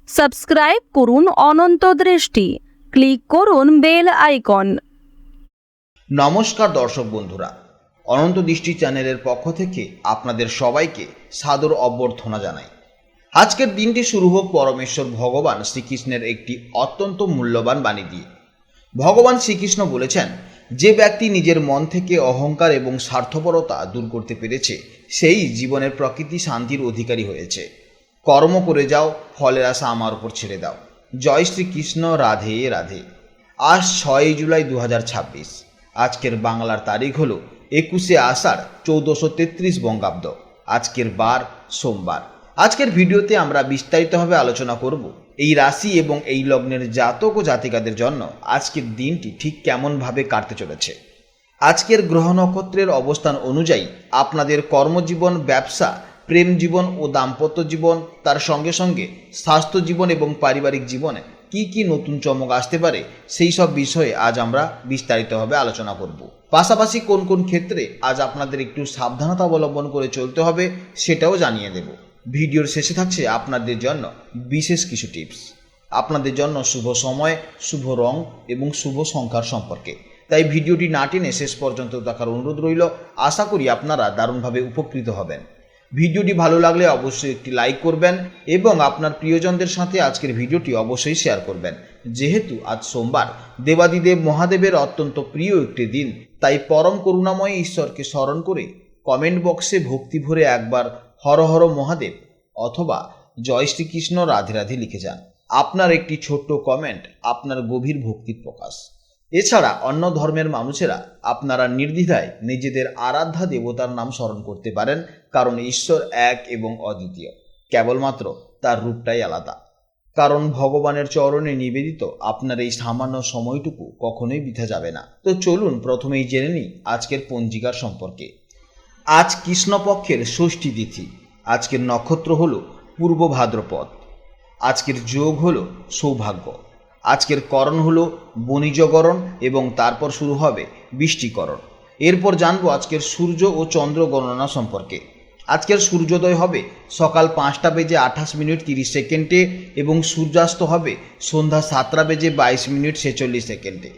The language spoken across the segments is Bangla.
সাবস্ক্রাইব করুন অনন্ত দৃষ্টি, ক্লিক করুন বেল আইকন। নমস্কার দর্শক বন্ধুরা, অনন্ত দৃষ্টি চ্যানেলের পক্ষ থেকে আপনাদের সবাইকে সাদর অভ্যর্থনা জানাই। আজকের দিনটি শুরু হোক পরমেশ্বর ভগবান শ্রীকৃষ্ণের একটি অত্যন্ত মূল্যবান বাণী দিয়ে। ভগবান শ্রীকৃষ্ণ বলেছেন, যে ব্যক্তি নিজের মন থেকে অহংকার এবং স্বার্থপরতা দূর করতে পেরেছে সেই জীবনের প্রকৃতি শান্তির অধিকারী হয়েছে। কর্ম করে যাও, ফলের আশা আমার উপর ছেড়ে দাও। জয় শ্রীকৃষ্ণ, রাধে রাধে। আজ 6 জুলাই 2026। আজকের বাংলার তারিখ হলো 21 আষাঢ় 1433 বঙ্গাব্দ। আজকের বার সোমবার। আজকের ভিডিওতে আমরা বিস্তারিতভাবে আলোচনা করব এই রাশি এবং এই লগ্নের জাতক ও জাতিকাদের জন্য আজকের দিনটি ঠিক কেমনভাবে কাটতে চলেছে। আজকের গ্রহ নক্ষত্রের অবস্থান অনুযায়ী আপনাদের কর্মজীবন, ব্যবসা, প্রেম জীবন ও দাম্পত্য জীবন, তার সঙ্গে সঙ্গে স্বাস্থ্য জীবন এবং পারিবারিক জীবনে কি নতুন চমক আসতে পারে সেই সব বিষয়ে আজ আমরা বিস্তারিতভাবে আলোচনা করব। পাশাপাশি কোন কোন ক্ষেত্রে আজ আপনাদের একটু সাবধানতা অবলম্বন করে চলতে হবে সেটাও জানিয়ে দেব। ভিডিওর শেষে থাকছে আপনাদের জন্য বিশেষ কিছু টিপস, আপনাদের জন্য শুভ সময়, শুভ রং এবং শুভ সংখ্যার সম্পর্কে। তাই ভিডিওটি না টেনে শেষ পর্যন্ত দেখার অনুরোধ রইল। আশা করি আপনারা দারুণভাবে উপকৃত হবেন। ভিডিওটি ভালো লাগলে অবশ্যই একটি লাইক করবেন এবং আপনার প্রিয়জনদের সাথে আজকের ভিডিওটি অবশ্যই শেয়ার করবেন। যেহেতু আজ সোমবার, দেবাদিদেব মহাদেবের অত্যন্ত প্রিয় একটি দিন, তাই পরম করুণাময় ঈশ্বরকে স্মরণ করে কমেন্ট বক্সে ভক্তি ভরে একবার হর হর মহাদেব অথবা জয় শ্রীকৃষ্ণ, রাধে রাধে লিখে যান। আপনার একটি ছোট্ট কমেন্ট আপনার গভীর ভক্তির প্রকাশ। এছাড়া অন্য ধর্মের মানুষেরা আপনারা নির্দ্বিধায় নিজেদের আরাধ্যা দেবতার নাম স্মরণ করতে পারেন, কারণ ঈশ্বর এক এবং অদ্বিতীয়, কেবলমাত্র তার রূপটাই আলাদা। কারণ ভগবানের চরণে নিবেদিত আপনার এই সামান্য সময়টুকু কখনোই বৃথা যাবে না। তো চলুন প্রথমেই জেনে নিই আজকের পঞ্জিকার সম্পর্কে। আজ কৃষ্ণপক্ষের ষষ্ঠী তিথি। আজকের নক্ষত্র হল পূর্ব ভাদ্রপদ। আজকের যোগ হল সৌভাগ্য। আজকের করণ হলো বণিজকরণ এবং তারপর শুরু হবে বৃষ্টিকরণ। এরপর জানবো আজকের সূর্য ও চন্দ্র গণনা সম্পর্কে। আজকের সূর্যোদয় হবে সকাল 5:28:30 এবং সূর্যাস্ত হবে সন্ধ্যা 7:22:46।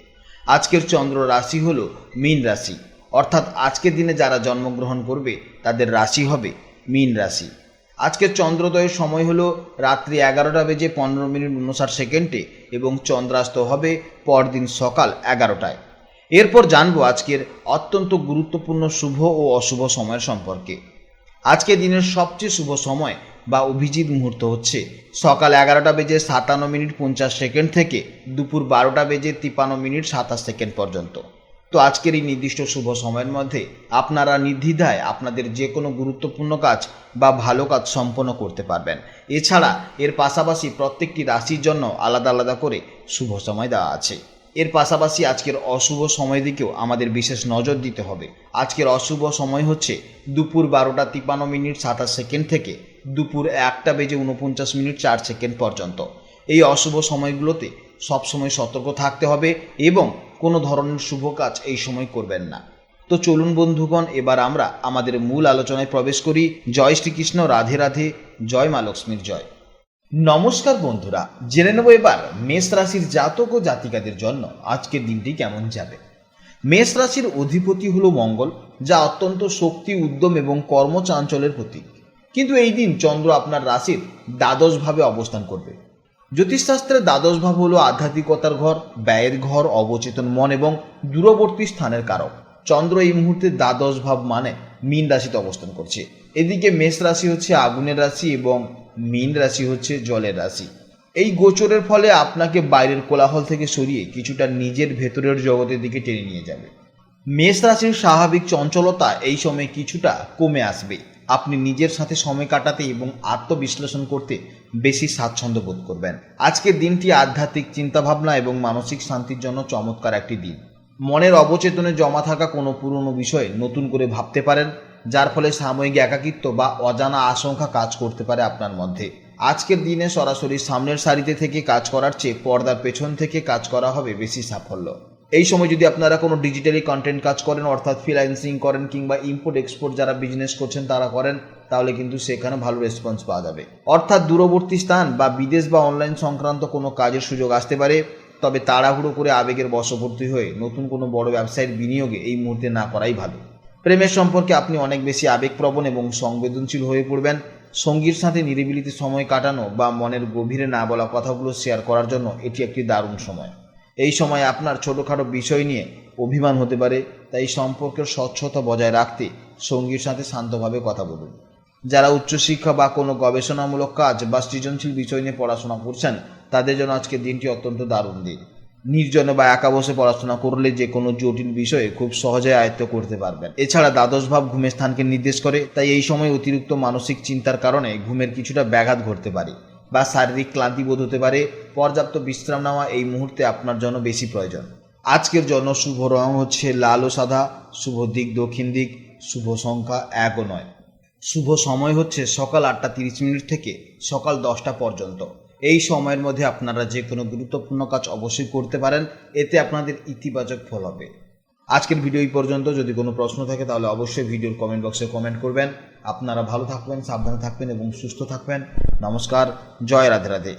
আজকের চন্দ্র রাশি হলো মীন রাশি, অর্থাৎ আজকের দিনে যারা জন্মগ্রহণ করবে তাদের রাশি হবে মীন রাশি। আজকের চন্দ্রোদয়ের সময় হলো রাত্রি 11:15:59 এবং চন্দ্রাস্ত হবে পরদিন সকাল 11টায়। এরপর জানবো আজকের অত্যন্ত গুরুত্বপূর্ণ শুভ ও অশুভ সময়ের সম্পর্কে। আজকের দিনের সবচেয়ে শুভ সময় বা অভিজিৎ মুহূর্ত হচ্ছে সকাল 11:57:50 থেকে দুপুর 12:53:27 পর্যন্ত। তো আজকের এই নির্দিষ্ট শুভ সময়ের মধ্যে আপনারা নির্দ্বিধায় আপনাদের যে কোনো গুরুত্বপূর্ণ কাজ বা ভালো কাজ সম্পন্ন করতে পারবেন। এছাড়া এর পাশাপাশি প্রত্যেকটি রাশির জন্য আলাদা আলাদা করে শুভ সময় দেওয়া আছে। এর পাশাপাশি আজকের অশুভ সময় দিকেও আমাদের বিশেষ নজর দিতে হবে। আজকের অশুভ সময় হচ্ছে দুপুর 12:53:27 থেকে দুপুর 1:49:04 পর্যন্ত। এই অশুভ সময়গুলোতে সবসময় সতর্ক থাকতে হবে এবং কোনো ধরনের শুভ কাজ এই সময় করবেন না। তো চলুন বন্ধুগণ, এবার আমরা আমাদের মূল আলোচনায় প্রবেশ করি। জয় শ্রীকৃষ্ণ, রাধে রাধে, জয় মা লক্ষ্মীর জয়। নমস্কার বন্ধুরা, জেনে নেব এবার মেষ রাশির জাতক ও জাতিকাদের জন্য আজকের দিনটি কেমন যাবে। মেষ রাশির অধিপতি হলো মঙ্গল, যা অত্যন্ত শক্তি, উদ্যম এবং কর্মচাঞ্চল্যের প্রতীক। কিন্তু এই দিন চন্দ্র আপনার রাশির দ্বাদশ ভাবে অবস্থান করবে। জ্যোতিষশাস্ত্রে দ্বাদশ ভাব হলো আধ্যাত্মিকতার ঘর, ব্যয়ের ঘর, অবচেতন মন এবং দূরবর্তী স্থানের কারক। চন্দ্র এই মুহূর্তে দ্বাদশ ভাব মানে মীন রাশিতে অবস্থান করছে। এদিকে মেষ রাশি হচ্ছে আগুনের রাশি এবং মীন রাশি হচ্ছে জলের রাশি। এই গোচরের ফলে আপনাকে বাইরের কোলাহল থেকে সরিয়ে কিছুটা নিজের ভেতরের জগতের দিকে টেনে নিয়ে যাবে। মেষ রাশির স্বাভাবিক চঞ্চলতা এই সময় কিছুটা কমে আসবে। আপনি নিজের সাথে সময় কাটাতে এবং আত্মবিশ্লেষণ করতে বেশি স্বাচ্ছন্দ্য বোধ করবেন। আজকের দিনটি আধ্যাত্মিক চিন্তাভাবনা এবং মানসিক শান্তির জন্য চমৎকার একটি দিন। মনের অবচেতনে জমা থাকা কোনো পুরনো বিষয়ে নতুন করে ভাবতে পারেন, যার ফলে সাময়িক একাকিত্ব বা অজানা আশঙ্কা কাজ করতে পারে আপনার মধ্যে। আজকের দিনে সরাসরি সামনের সারিতে থেকে কাজ করার চেয়ে পর্দার পেছন থেকে কাজ করা হবে বেশি সাফল্য। এই সময় যদি আপনারা কোনো ডিজিটালি কন্টেন্ট কাজ করেন, অর্থাৎ ফ্রিল্যান্সিং করেন কিংবা ইম্পোর্ট এক্সপোর্ট যারা বিজনেস করছেন তারা করেন, তাহলে কিন্তু সেখানে ভালো রেসপন্স পাওয়া যাবে। অর্থাৎ দূরবর্তী স্থান বা বিদেশ বা অনলাইন সংক্রান্ত কোনো কাজের সুযোগ আসতে পারে, তবে তাড়াহুড়ো করে আবেগের বশবর্তী হয়ে নতুন কোনো বড় ব্যবসায়ের বিনিয়োগে এই মুহূর্তে না করাই ভালো। প্রেমের সম্পর্কে আপনি অনেক বেশি আবেগপ্রবণ এবং সংবেদনশীল হয়ে পড়বেন। সঙ্গীর সাথে নিরিবিলিতে সময় কাটানো বা মনের গভীরে না বলা কথাগুলো শেয়ার করার জন্য এটি একটি দারুণ সময়। এই সময় আপনার ছোটোখাটো বিষয় নিয়ে অভিমান হতে পারে, তাই সম্পর্কের স্বচ্ছতা বজায় রাখতে সঙ্গীর সাথে শান্তভাবে কথা বলুন। যারা উচ্চশিক্ষা বা কোনো গবেষণামূলক কাজ বা সৃজনশীল বিষয় নিয়ে পড়াশোনা করছেন তাদের জন্য আজকের দিনটি অত্যন্ত দারুণ দিন। নির্জনে বা একা বসে পড়াশোনা করলে যে কোনো জটিল বিষয়ে খুব সহজে আয়ত্ত করতে পারবেন। এছাড়া দ্বাদশ ভাব ঘুমের স্থানকে নির্দেশ করে, তাই এই সময় অতিরিক্ত মানসিক চিন্তার কারণে ঘুমের কিছুটা ব্যাঘাত ঘটতে পারে বা শারীরিক ক্লান্তি বোধ হতে পারে। পর্যাপ্ত বিশ্রাম নেওয়া এই মুহূর্তে আপনার জন্য বেশি প্রয়োজন। আজকের জন্য শুভ রং হচ্ছে লাল ও সাদা, শুভ দিক দক্ষিণ দিক, শুভ সংখ্যা 1 ও 9। শুভ সময় হচ্ছে সকাল 8:30 থেকে সকাল 10টা পর্যন্ত। এই সময়ের মধ্যে আপনারা যে কোনো গুরুত্বপূর্ণ কাজ অবশ্যই করতে পারেন, এতে আপনাদের ইতিবাচক ফল হবে। আজকের ভিডিও এই পর্যন্ত। যদি কোনো প্রশ্ন থাকে তাহলে অবশ্যই ভিডিওর কমেন্ট বক্সে কমেন্ট করবেন। আপনারা ভালো থাকবেন, সাবধানে থাকবেন এবং সুস্থ থাকবেন। নমস্কার, জয় রাধে রাধে।